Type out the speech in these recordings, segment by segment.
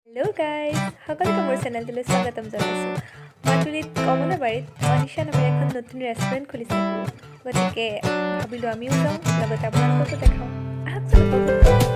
Hello' guys সকলোকে মোৰ চেনেলটোলৈ স্বাগতম জনাইছোঁ। মাজুলীত কমলাবাৰীত মনীষা নামৰ এখন নতুন ৰেষ্টুৰেণ্ট খুলিছে, গতিকে ভাবিলোঁ আমিও যাওঁ, লগতে আপোনালোককো দেখাওঁ। আহকচোন উপভোগ কৰক।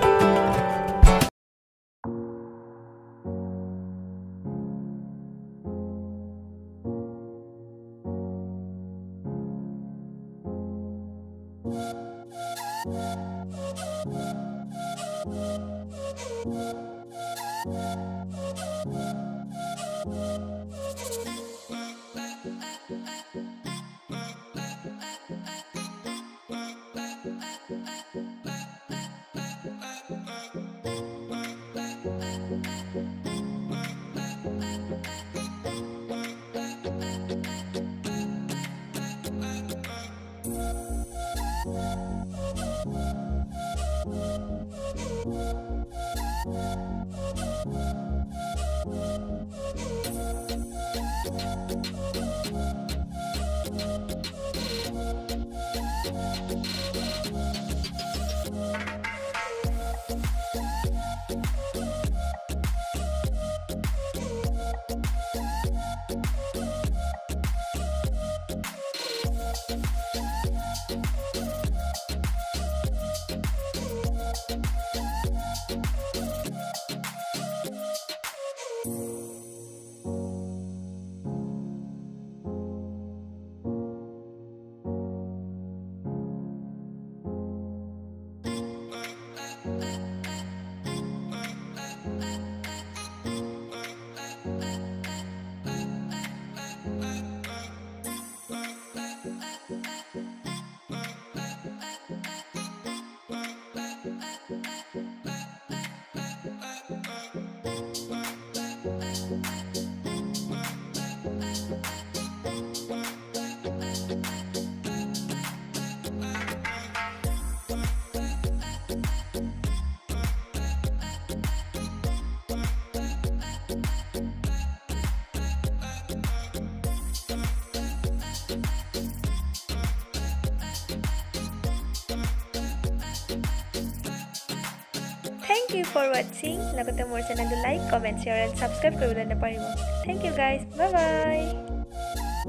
Thank you for watching. লগতে মোৰ চেনেলটো like, comment, share and subscribe কৰিবলৈ নাপাহৰিব। Thank you guys. Bye bye.